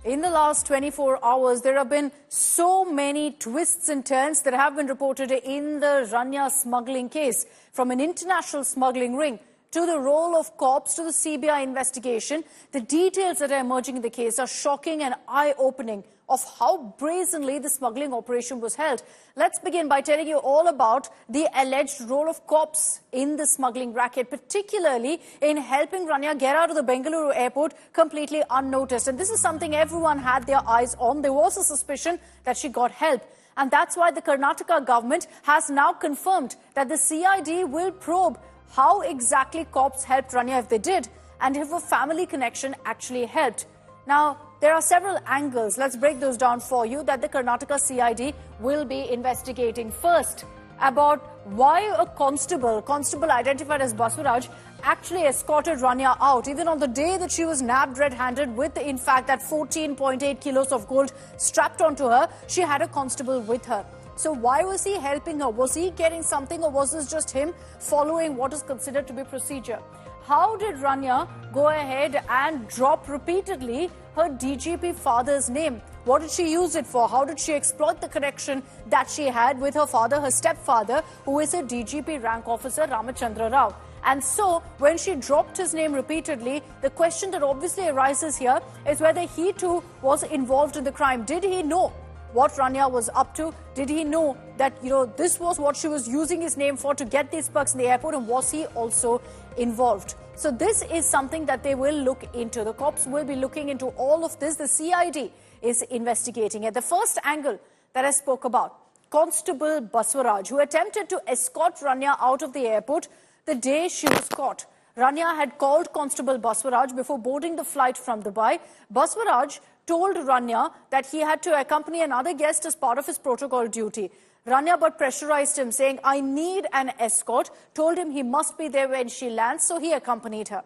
In the last 24 hours, there have been so many twists and turns that have been reported in the Ranya smuggling case, from an international smuggling ring to the role of cops to the CBI investigation. The details that are emerging in the case are shocking and eye-opening of how brazenly the smuggling operation was held. Let's begin by telling you all about the alleged role of cops in the smuggling racket, particularly in helping Rania get out of the Bengaluru airport completely unnoticed. And this is something everyone had their eyes on. There was a suspicion that she got help. And that's why the Karnataka government has now confirmed that the CID will probe how exactly cops helped Rania, if they did, and if a family connection actually helped. Now, there are several angles, let's break those down for you, that the Karnataka CID will be investigating. First, about why a constable identified as Basuraj, actually escorted Rania out, even on the day that she was nabbed red-handed with, in fact, that 14.8 kilos of gold strapped onto her. She had a constable with her. So why was he helping her? Was he getting something, or was this just him following what is considered to be procedure? How did Ranya go ahead and drop repeatedly her DGP father's name? What did she use it for? How did she exploit the connection that she had with her father, her stepfather, who is a DGP rank officer, Ramachandra Rao? And so, when she dropped his name repeatedly, the question that obviously arises here is whether he too was involved in the crime. Did he know what Rania was up to? Did he know that, this was what she was using his name for, to get these perks in the airport? And was he also involved? So this is something that they will look into. The cops will be looking into all of this. The CID is investigating it. The first angle that I spoke about, Constable Baswaraj, who attempted to escort Rania out of the airport the day she was caught. Rania had called Constable Baswaraj before boarding the flight from Dubai. Baswaraj told Rania that he had to accompany another guest as part of his protocol duty. Rania but pressurized him, saying, "I need an escort," told him he must be there when she lands, so he accompanied her.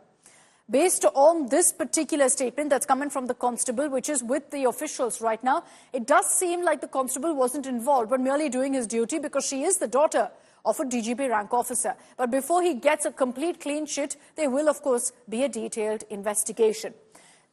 Based on this particular statement that's coming from the constable, which is with the officials right now, it does seem like the constable wasn't involved, but merely doing his duty, because she is the daughter of a DGP rank officer. But before he gets a complete clean sheet, there will, of course, be a detailed investigation.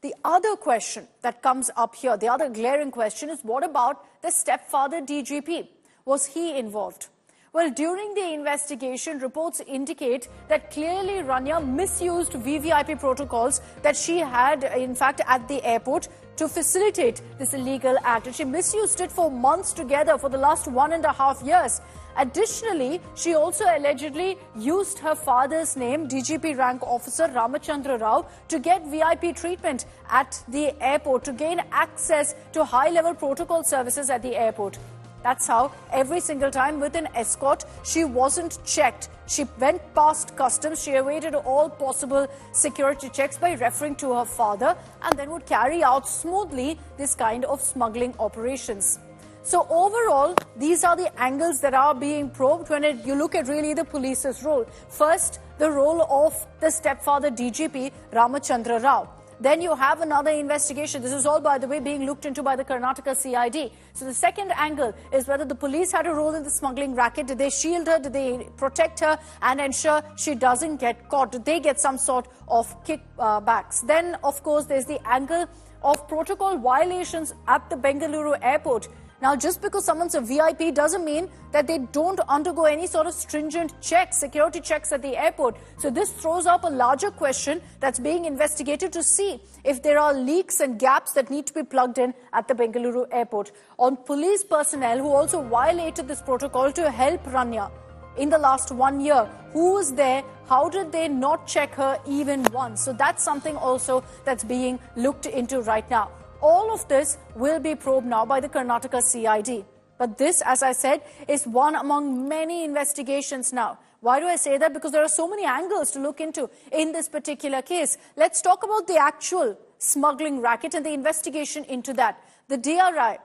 The other question that comes up here, the other glaring question, is what about the stepfather DGP? Was he involved? Well, during the investigation, reports indicate that clearly Rania misused VVIP protocols that she had, in fact, at the airport to facilitate this illegal act. And she misused it for months together for the last 1.5 years. Additionally, she also allegedly used her father's name, DGP rank officer Ramachandra Rao, to get VIP treatment at the airport, to gain access to high-level protocol services at the airport. That's how every single time with an escort, she wasn't checked. She went past customs, she evaded all possible security checks by referring to her father, and then would carry out smoothly this kind of smuggling operations. So overall, these are the angles that are being probed when you look at really the police's role. First, the role of the stepfather DGP, Ramachandra Rao. Then you have another investigation. This is all, by the way, being looked into by the Karnataka CID. So the second angle is whether the police had a role in the smuggling racket. Did they shield her? Did they protect her and ensure she doesn't get caught? Did they get some sort of kickbacks? Then, of course, there's the angle of protocol violations at the Bengaluru airport. Now, just because someone's a VIP doesn't mean that they don't undergo any sort of stringent checks, security checks at the airport. So this throws up a larger question that's being investigated to see if there are leaks and gaps that need to be plugged in at the Bengaluru airport. On police personnel who also violated this protocol to help Rania in the last 1 year, who was there? How did they not check her even once? So that's something also that's being looked into right now. All of this will be probed now by the Karnataka CID. But this, as I said, is one among many investigations now. Why do I say that? Because there are so many angles to look into in this particular case. Let's talk about the actual smuggling racket and the investigation into that. The DRI,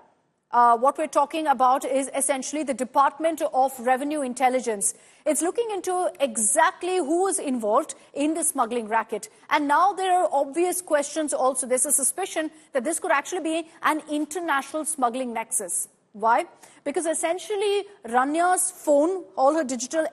what we're talking about is essentially the Department of Revenue Intelligence. It's looking into exactly who was involved in the smuggling racket. And now there are obvious questions also. There's a suspicion that this could actually be an international smuggling nexus. Why? Because essentially Ranya's phone, all her digital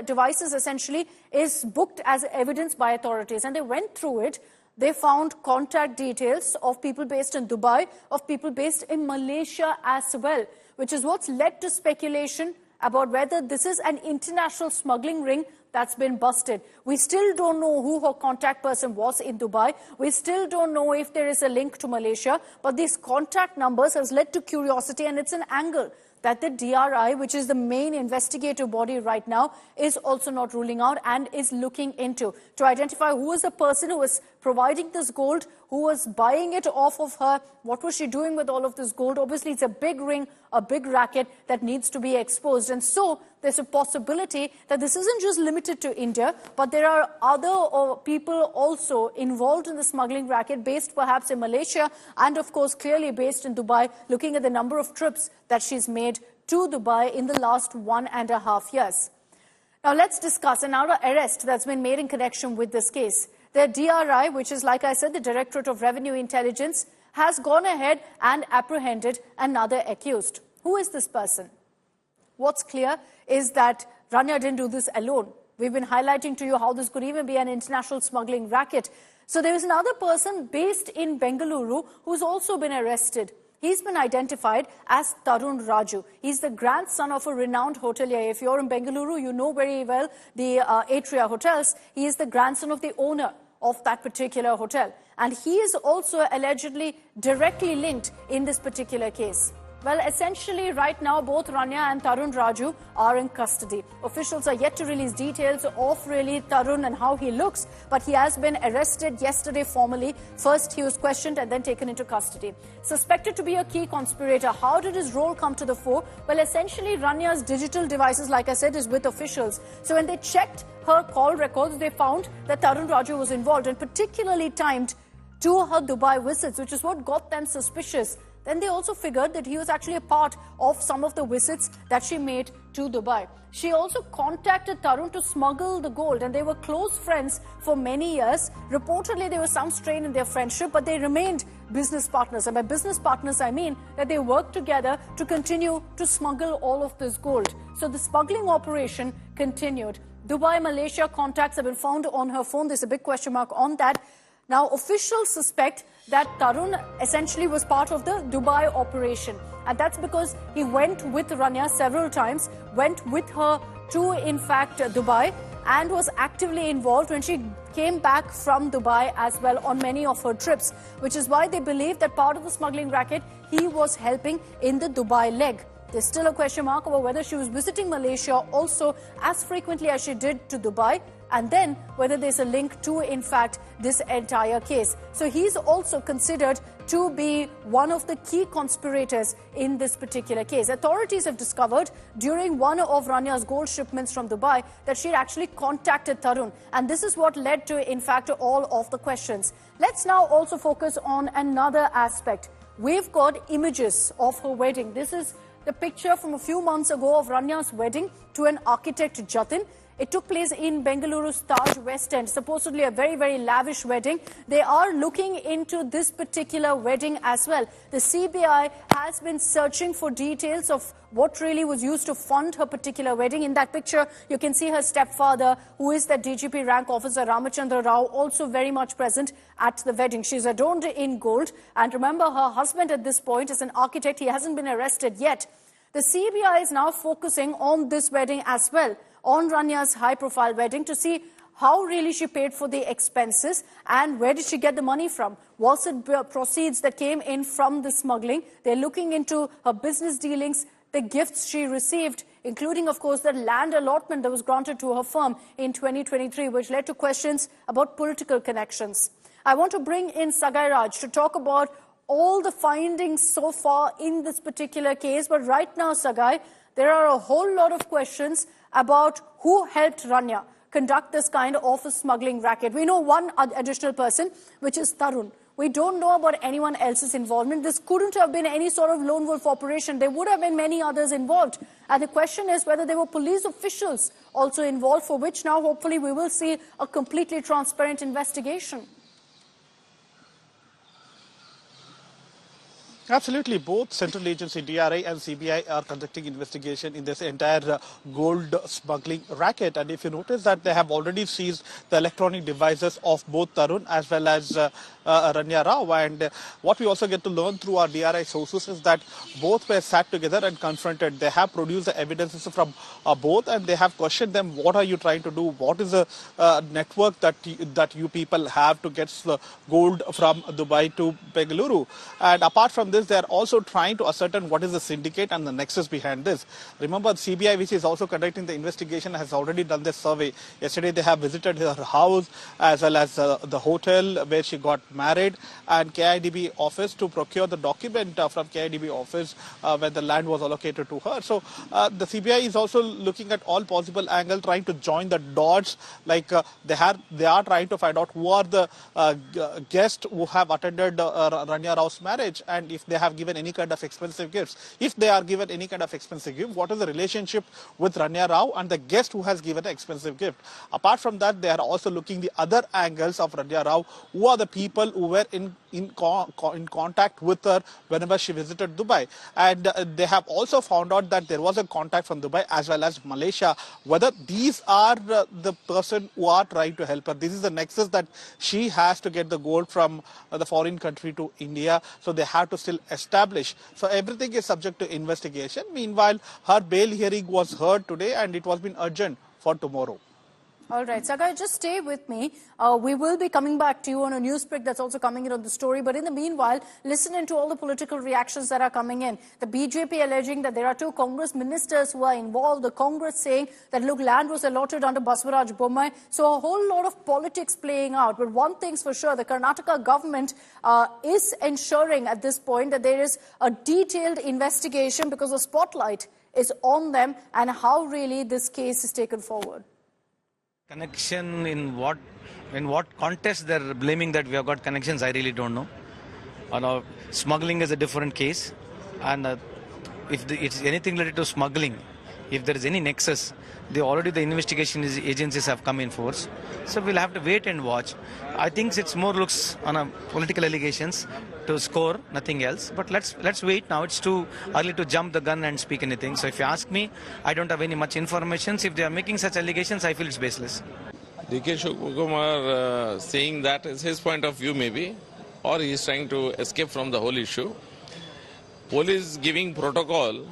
devices essentially is booked as evidence by authorities. And they went through it. They found contact details of people based in Dubai, of people based in Malaysia as well, which is what's led to speculation about whether this is an international smuggling ring that's been busted. We still don't know who her contact person was in Dubai. We still don't know if there is a link to Malaysia, but these contact numbers has led to curiosity, and it's an angle that the DRI, which is the main investigative body right now, is also not ruling out and is looking into to identify who is the person who was providing this gold, who was buying it off of her, what was she doing with all of this gold. Obviously, it's a big ring, a big racket that needs to be exposed. And so there's a possibility that this isn't just limited to India, but there are other people also involved in the smuggling racket, based perhaps in Malaysia and, of course, clearly based in Dubai, looking at the number of trips that she's made to Dubai in the last 1.5 years. Now, let's discuss another arrest that's been made in connection with this case. The DRI, which is, like I said, the Directorate of Revenue Intelligence, has gone ahead and apprehended another accused. Who is this person? What's clear is that Ranya didn't do this alone. We've been highlighting to you how this could even be an international smuggling racket. So there is another person based in Bengaluru who's also been arrested. He's been identified as Tarun Raju. He's the grandson of a renowned hotelier. If you're in Bengaluru, you know very well the Atria hotels. He is the grandson of the owner of that particular hotel. And he is also allegedly directly linked in this particular case. Well, essentially, right now, both Ranya and Tarun Raju are in custody. Officials are yet to release details of really Tarun and how he looks, but he has been arrested yesterday formally. First, he was questioned and then taken into custody. Suspected to be a key conspirator. How did his role come to the fore? Well, essentially, Ranya's digital devices, like I said, is with officials. So when they checked her call records, they found that Tarun Raju was involved, and particularly timed to her Dubai visits, which is what got them suspicious. Then they also figured that he was actually a part of some of the visits that she made to Dubai. She also contacted Tarun to smuggle the gold, and they were close friends for many years. Reportedly, there was some strain in their friendship, but they remained business partners. And by business partners, I mean that they worked together to continue to smuggle all of this gold. So the smuggling operation continued. Dubai, Malaysia contacts have been found on her phone. There's a big question mark on that. Now, officials suspect that Tarun essentially was part of the Dubai operation. And that's because he went with Ranya several times, went with her to, in fact, Dubai, and was actively involved when she came back from Dubai as well on many of her trips, which is why they believe that part of the smuggling racket, he was helping in the Dubai leg. There's still a question mark over whether she was visiting Malaysia also as frequently as she did to Dubai, and then whether there's a link to, in fact, this entire case. So he's also considered to be one of the key conspirators in this particular case. Authorities have discovered during one of Ranya's gold shipments from Dubai that she had actually contacted Tarun. And this is what led to, in fact, all of the questions. Let's now also focus on another aspect. We've got images of her wedding. This is the picture from a few months ago of Ranya's wedding to an architect, Jatin. It took place in Bengaluru's Taj West End, supposedly a very, very lavish wedding. They are looking into this particular wedding as well. The CBI has been searching for details of what really was used to fund her particular wedding. In that picture, you can see her stepfather, who is the DGP rank officer, Ranya Rao, also very much present at the wedding. She's adorned in gold. And remember, her husband at this point is an architect. He hasn't been arrested yet. The CBI is now focusing on this wedding as well, on Ranya's high-profile wedding, to see how really she paid for the expenses and where did she get the money from. Was it proceeds that came in from the smuggling? They're looking into her business dealings, the gifts she received, including, of course, the land allotment that was granted to her firm in 2023, which led to questions about political connections. I want to bring in Sagai Raj to talk about all the findings so far in this particular case. But right now, Sagai, there are a whole lot of questions about who helped Ranya conduct this kind of a smuggling racket. We know one additional person, which is Tarun. We don't know about anyone else's involvement. This couldn't have been any sort of lone wolf operation. There would have been many others involved. And the question is whether there were police officials also involved, for which now hopefully we will see a completely transparent investigation. Absolutely. Both central agency DRI and CBI are conducting investigation in this entire gold smuggling racket. And if you notice that they have already seized the electronic devices of both Tarun as well as Ranya Rao. And what we also get to learn through our DRI sources is that both were sat together and confronted. They have produced the evidences from both, and they have questioned them. What are you trying to do? What is the network that you people have to get gold from Dubai to Bengaluru? And apart from this, they are also trying to ascertain what is the syndicate and the nexus behind this. Remember, CBI, which is also conducting the investigation, has already done this survey. Yesterday, they have visited her house as well as the hotel where she got married, and KIDB office to procure the document from KIDB office when the land was allocated to her. So the CBI is also looking at all possible angles, trying to join the dots. Like they are trying to find out who are the guests who have attended Ranya Rao's marriage, and if they have given any kind of expensive gifts. If they are given any kind of expensive gift, what is the relationship with Ranya Rao and the guest who has given an expensive gift? Apart from that, they are also looking the other angles of Ranya Rao. Who are the people who were in contact with her whenever she visited Dubai? And they have also found out that there was a contact from Dubai as well as Malaysia. Whether these are the person who are trying to help her. This is the nexus that she has to get the gold from the foreign country to India. So they have to still establish. So everything is subject to investigation. Meanwhile, her bail hearing was heard today and it was been urgent for tomorrow. All right, Sagai, just stay with me. We will be coming back to you on a news break that's also coming in on the story. But in the meanwhile, listen into all the political reactions that are coming in. The BJP alleging that there are 2 Congress ministers who are involved. The Congress saying that, look, land was allotted under Basavaraj Bommai. So a whole lot of politics playing out. But one thing's for sure, the Karnataka government is ensuring at this point that there is a detailed investigation because the spotlight is on them and how really this case is taken forward. Connection in what context they're blaming that we have got connections, I really don't know. Smuggling is a different case, and if it's anything related to smuggling, if there is any nexus, the investigation agencies have come in force. So we'll have to wait and watch. I think it's more looks on a political allegations to score, nothing else. But let's wait now. It's too early to jump the gun and speak anything. So if you ask me, I don't have any much information. If they are making such allegations, I feel it's baseless. D.K. Shivakumar saying that is his point of view maybe, or he is trying to escape from the whole issue. Police giving protocol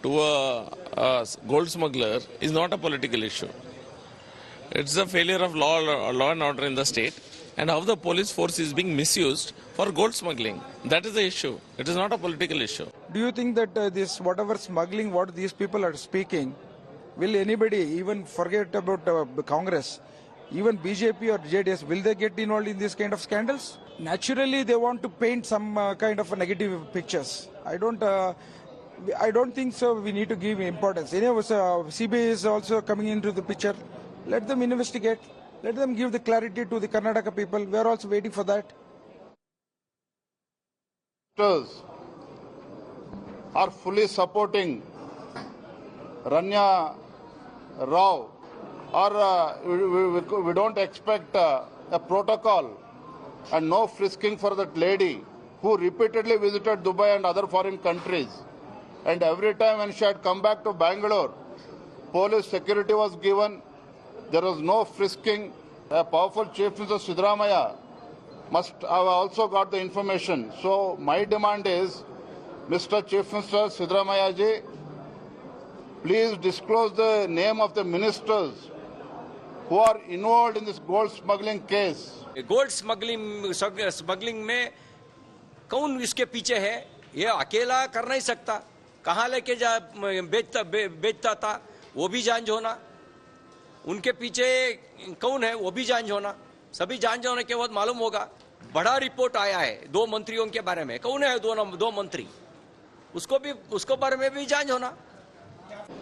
to a gold smuggler is not a political issue. It's a failure of law and order in the state, and how the police force is being misused for gold smuggling. That is the issue. It is not a political issue. Do you think that this whatever smuggling, what these people are speaking, will anybody even forget about Congress? Even BJP or JDS, will they get involved in this kind of scandals? Naturally, they want to paint some kind of negative pictures. I don't think so. We need to give importance. Anyway, CBI is also coming into the picture. Let them investigate. Let them give the clarity to the Karnataka people. We are also waiting for that. Are fully supporting Ranya Rao, or we don't expect a protocol and no frisking for that lady who repeatedly visited Dubai and other foreign countries. And every time when she had come back to Bangalore, police security was given. There was no frisking. A powerful Chief Minister Siddaramaiah must have also got the information. So my demand is, Mr. Chief Minister Siddaramaiah ji, please disclose the name of the ministers who are involved in this gold smuggling case. Gold smuggling में कौन इसके पीछे है, ये अकेला कर नहीं सकता. कहाँ लेके बेचता था वो भी जांच होना. उनके पीछे कौन है वो भी जांच होना. सभी जांच होने के बाद मालूम होगा. बड़ा रिपोर्ट आया है 2 मंत्रियों के बारे में. कौन है 2 मंत्री, उसको बारे में भी जांच होना.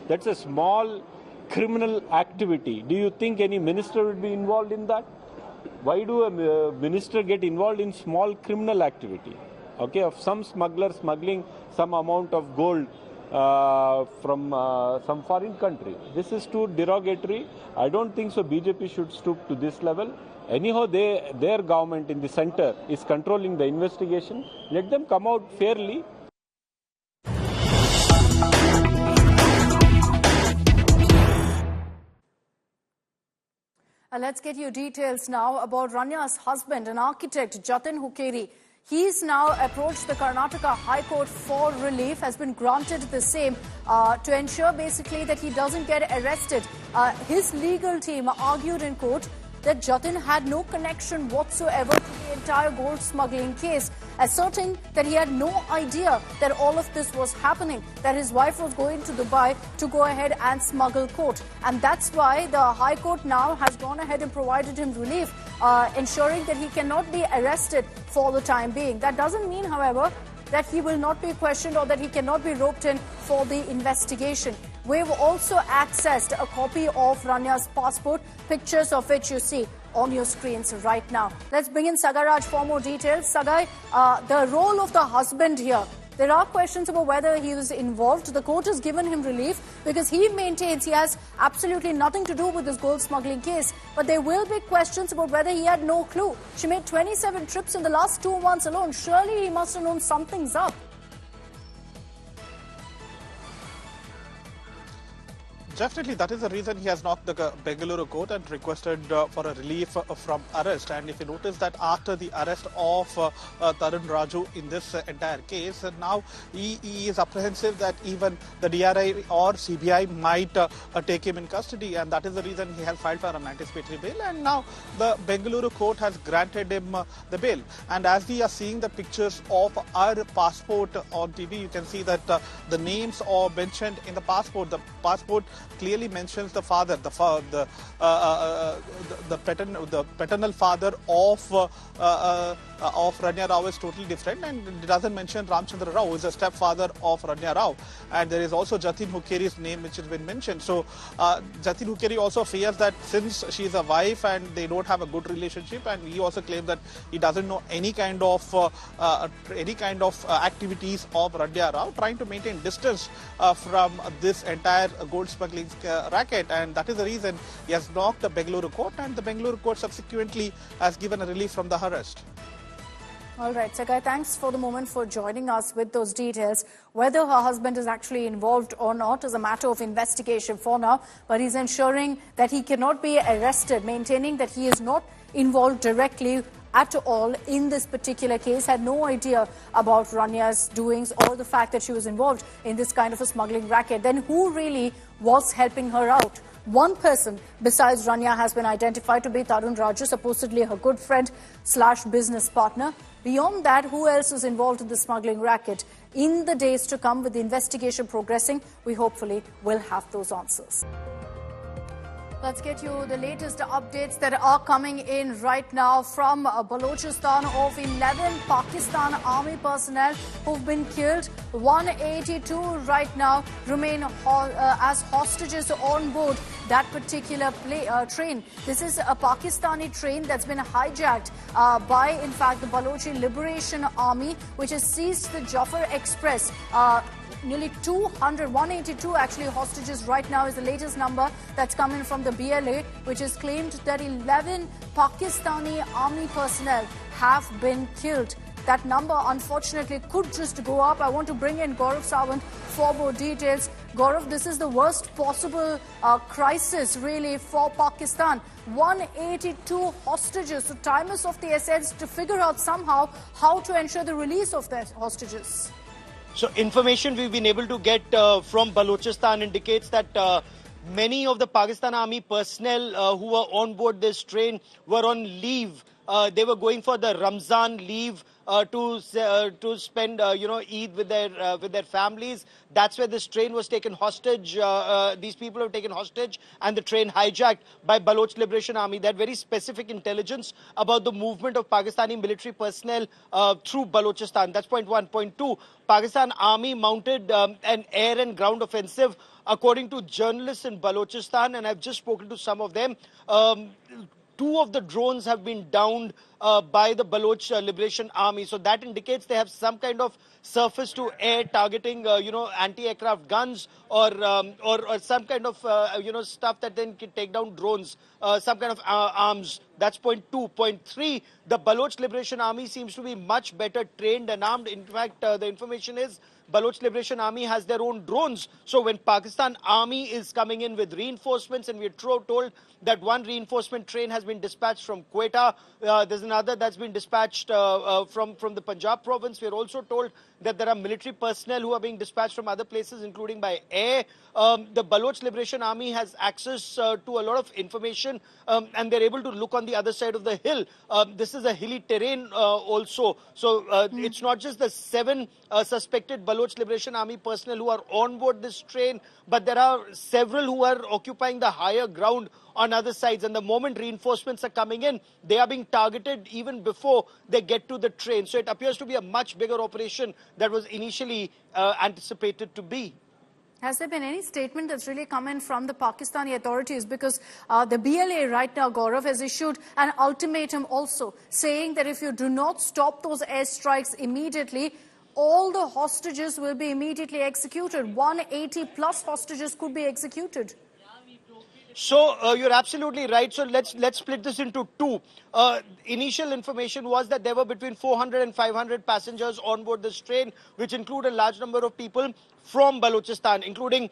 That's a small criminal activity. Do you think any minister would be involved in that? Why do a minister get involved in small criminal activity? Okay, of some smuggler smuggling some amount of gold from some foreign country. This is too derogatory. I don't think so. BJP should stoop to this level. Anyhow, their government in the center is controlling the investigation. Let them come out fairly. Let's get you details now about Ranya's husband, an architect, Jatin Hukeri. He's now approached the Karnataka High Court for relief, has been granted the same to ensure basically that he doesn't get arrested. His legal team argued in court that Jatin had no connection whatsoever to the entire gold smuggling case, asserting that he had no idea that all of this was happening, that his wife was going to Dubai to go ahead and smuggle court. And that's why the High Court now has gone ahead and provided him relief, ensuring that he cannot be arrested for the time being. That doesn't mean, however, that he will not be questioned or that he cannot be roped in for the investigation. We've also accessed a copy of Ranya's passport, pictures of which you see on your screens right now. Let's bring in Sagaraj for more details. Sagai, the role of the husband here. There are questions about whether he was involved. The court has given him relief because he maintains he has absolutely nothing to do with this gold smuggling case. But there will be questions about whether he had no clue. She made 27 trips in the last 2 months alone. Surely he must have known something's up. Definitely, that is the reason he has knocked the Bengaluru court and requested for a relief from arrest. And if you notice that after the arrest of Tarun Raju in this entire case, now he is apprehensive that even the DRI or CBI might take him in custody. And that is the reason he has filed for an anticipatory bail. And now the Bengaluru court has granted him the bail. And as we are seeing the pictures of our passport on TV, you can see that the names are mentioned in the passport. The passport clearly mentions the father, the paternal father of Ranya Rao is totally different, and it doesn't mention Ramchandra Rao, who is a stepfather of Ranya Rao. And there is also Jatin Hukeri's name which has been mentioned. So Jatin Hukeri also fears that since she is a wife and they don't have a good relationship, and he also claims that he doesn't know any kind of activities of Ranya Rao, trying to maintain distance from this entire gold smuggling racket, and that is the reason he has knocked the Bengaluru court, and the Bengaluru court subsequently has given a relief from the arrest. All right, Sagai, thanks for the moment for joining us with those details. Whether her husband is actually involved or not is a matter of investigation for now, but he's ensuring that he cannot be arrested, maintaining that he is not involved directly at all in this particular case, had no idea about Ranya's doings or the fact that she was involved in this kind of a smuggling racket. Then who really was helping her out? One person besides Ranya has been identified to be Tarun Raju, supposedly her good friend / business partner. Beyond that, who else is involved in the smuggling racket? In the days to come, with the investigation progressing, we hopefully will have those answers. Let's get you the latest updates that are coming in right now from Balochistan of 11 Pakistan army personnel who've been killed. 182 right now remain as hostages on board that particular train. This is a Pakistani train that's been hijacked by, in fact, the Balochi Liberation Army, which has seized the Jafar Express. Nearly 182 actually hostages right now is the latest number that's coming from the BLA, which has claimed that 11 Pakistani army personnel have been killed. That number, unfortunately, could just go up. I want to bring in Gaurav Sawant for more details. Gaurav, this is the worst possible crisis, really, for Pakistan. 182 hostages. So time is of the essence to figure out somehow how to ensure the release of their hostages. So information we've been able to get from Balochistan indicates that many of the Pakistan Army personnel who were on board this train were on leave. They were going for the Ramzan leave to spend Eid with their families. That's where this train was taken hostage. These people were taken hostage and the train hijacked by Baloch Liberation Army. They had very specific intelligence about the movement of Pakistani military personnel through Balochistan. That's point one. Point two, Pakistan Army mounted an air and ground offensive, according to journalists in Balochistan, and I've just spoken to some of them. 2 of the drones have been downed by the Baloch Liberation Army. So that indicates they have some kind of surface to air targeting, anti-aircraft guns or some kind of, stuff that then can take down drones, some kind of arms. That's point 2. Point 3, the Baloch Liberation Army seems to be much better trained and armed. In fact, the information is Baloch Liberation Army has their own drones. So when Pakistan Army is coming in with reinforcements, and we're told that one reinforcement train has been dispatched from Quetta, there's another that's been dispatched from the Punjab province. We're also told that there are military personnel who are being dispatched from other places, including by air. The Baloch Liberation Army has access to a lot of information, and they're able to look on the other side of the hill. This is a hilly terrain also. So it's not just the 7 suspected Baloch Liberation Army personnel who are on board this train, but there are several who are occupying the higher ground on other sides. And the moment reinforcements are coming in, they are being targeted even before they get to the train. So it appears to be a much bigger operation than was initially anticipated to be. Has there been any statement that's really come in from the Pakistani authorities? Because the BLA right now, Gaurav, has issued an ultimatum also, saying that if you do not stop those airstrikes immediately, all the hostages will be immediately executed. 180 plus hostages could be executed. So you're absolutely right. So let's split this into 2. Initial information was that there were between 400 and 500 passengers on board this train, which include a large number of people from Balochistan, including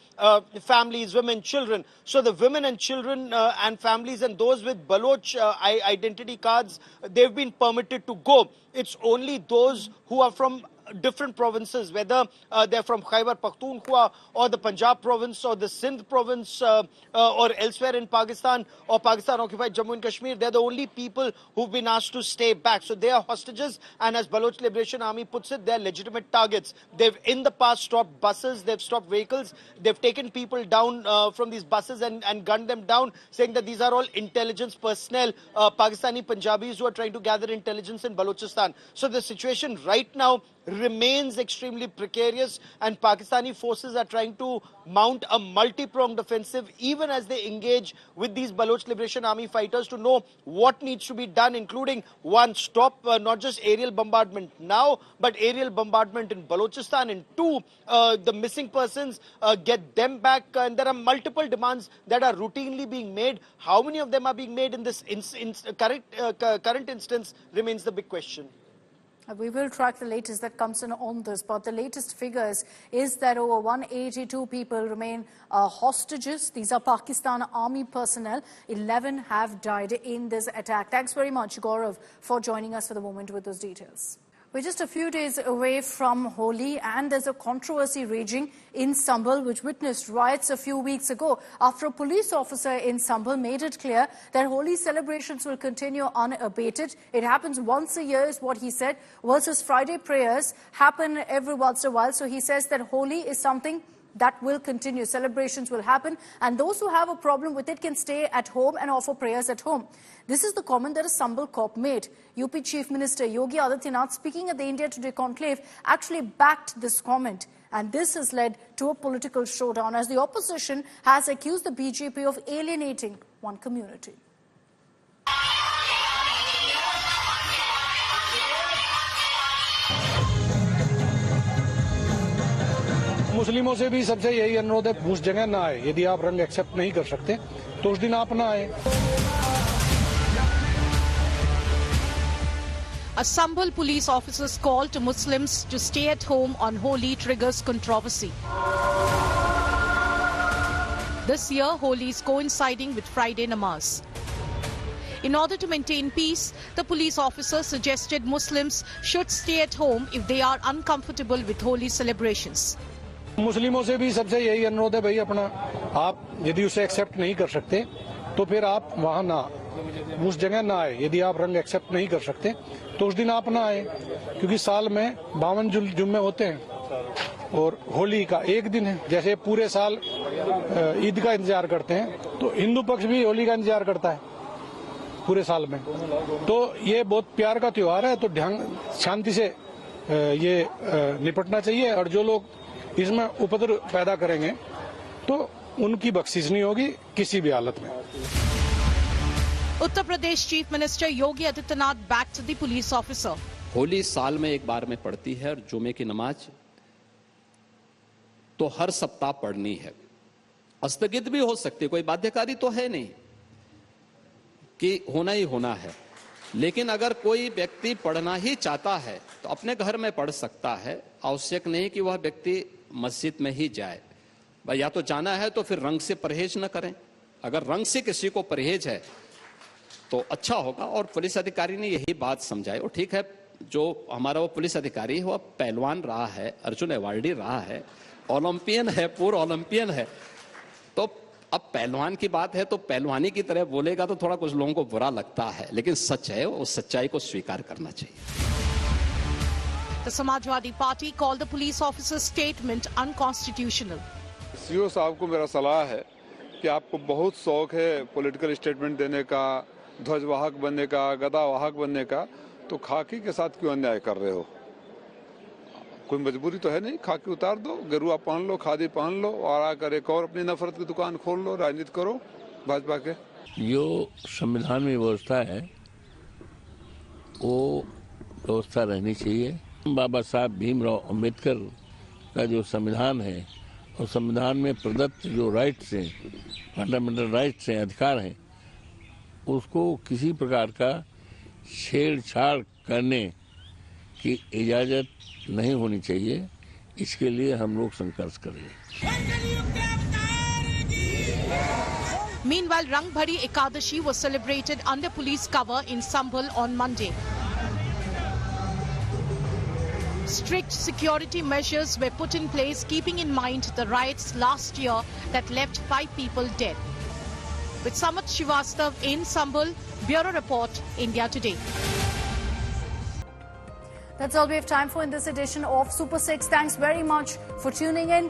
families, women, children. So the women and children and families and those with Baloch identity cards, they've been permitted to go. It's only those who are from different provinces, whether they're from Khyber Pakhtunkhwa or the Punjab province or the Sindh province or elsewhere in Pakistan or Pakistan-occupied Jammu and Kashmir, they're the only people who've been asked to stay back. So they are hostages, and as Baloch Liberation Army puts it, they're legitimate targets. They've in the past stopped buses, they've stopped vehicles, they've taken people down from these buses and gunned them down, saying that these are all intelligence personnel, Pakistani Punjabis who are trying to gather intelligence in Balochistan. So the situation right now remains extremely precarious, and Pakistani forces are trying to mount a multi-pronged offensive even as they engage with these Baloch Liberation Army fighters to know what needs to be done, including 1, stop not just aerial bombardment now, but aerial bombardment in Balochistan, and 2, the missing persons, get them back. And there are multiple demands that are routinely being made. How many of them are being made in this current instance remains the big question. We will track the latest that comes in on this, but the latest figures is that over 182 people remain hostages. These are Pakistan Army personnel. 11 have died in this attack. Thanks very much, Gaurav, for joining us for the moment with those details. We're just a few days away from Holi, and there's a controversy raging in Istanbul, which witnessed riots a few weeks ago after a police officer in Istanbul made it clear that Holi celebrations will continue unabated. It happens once a year, is what he said, versus Friday prayers happen every once in a while. So he says that Holi is something that will continue. Celebrations will happen, and those who have a problem with it can stay at home and offer prayers at home. This is the comment that a Istanbul cop made. UP Chief Minister Yogi Adityanath, speaking at the India Today conclave, actually backed this comment. And this has led to a political showdown as the opposition has accused the BJP of alienating one community. मुस्लिमों से भी सबसे यही अनुरोध है, उस जगह ना आए। यदि आप रंग एक्सेप्ट नहीं कर सकते तो उस दिन आप ना आए। A Istanbul police officer's call to Muslims to stay at home on Holi triggers controversy. This year, Holi is coinciding with Friday namaz. In order to maintain peace, the police officer suggested Muslims should stay at home if they are uncomfortable with Holi celebrations. मुस्लिमों से भी सबसे यही अनुरोध है, भाई अपना आप यदि उसे एक्सेप्ट नहीं कर सकते तो फिर आप वहां ना, उस जगह ना आए। यदि आप रंग एक्सेप्ट नहीं कर सकते तो उस दिन आप ना आए, क्योंकि साल में 52 जुम्मे होते हैं और होली का एक दिन है। जैसे पूरे साल ईद का इंतजार करते हैं, तो हिंदू पक्ष भी होली का इंतजार करता है पूरे साल में। तो ये बहुत प्यार का त्योहार है, तो शांति से ये निपटना चाहिए, और जो लोग इसमें उपद्रव पैदा करेंगे तो उनकी बख्शिश नहीं होगी किसी भी हालत में। Uttar Pradesh Chief Minister Yogi Adityanath backed the police officer. Holi साल में एक बार में पढ़ती है और जुमे की नमाज तो हर सप्ताह पढ़नी है। स्थगित भी हो सकती है, कोई बाध्यकारी तो है नहीं कि होना ही होना है, लेकिन अगर कोई व्यक्ति पढ़ना ही चाहता है तो अपने घर में पढ़ सकता है। आवश्यक नहीं कि वह व्यक्ति मस्जिद में ही जाए। या तो जाना है तो फिर रंग से परहेज न करें। अगर रंग से किसी को परहेज है तो अच्छा होगा। और पुलिस अधिकारी ने यही बात समझाई। और ठीक है, जो हमारा वो पुलिस अधिकारी है वह पहलवान रहा है, अर्जुन अवार्डी रहा है, ओलंपियन है, पूर्व ओलंपियन है, तो अब पहलवान की बात है तो पहलवानी की तरह बोलेगा तो थोड़ा कुछ लोगों को बुरा लगता है, लेकिन सच है, उस सच्चाई को स्वीकार करना चाहिए। The Samajwadi Party called the police officer's statement unconstitutional. CO साहब को मेरा सलाह है कि आपको बहुत शौक है पॉलिटिकल स्टेटमेंट देने का, ध्वजवाहक बनने का, गदावाहक बनने का, तो खाकी के साथ क्यों अन्याय कर रहे हो? कोई मजबूरी तो है नहीं, खाकी उतार दो, गेरुआ पहन लो, खादी पहन लो और आकर एक और अपनी नफरत की दुकान खोल लो, राजनीति करो भाजपा के। जो संविधान में व्यवस्था है वो व्यवस्था रहनी चाहिए। बाबा साहब भीमराव अंबेडकर का जो संविधान है और संविधान में प्रदत्त जो राइट्स हैं, फंडामेंटल राइट्स हैं, अधिकार हैं, उसको किसी प्रकार का छेड़छाड़ करने की इजाजत नहीं होनी चाहिए। इसके लिए हम लोग संघर्ष करेंगे। Meanwhile, Rangbhari Ekadashi was celebrated under police cover in Istanbul on Monday. Strict security measures were put in place, keeping in mind the riots last year that left 5 people dead. With Samat Shivastav in Istanbul, Bureau Report, India Today. That's all we have time for in this edition of Super 6. Thanks very much for tuning in.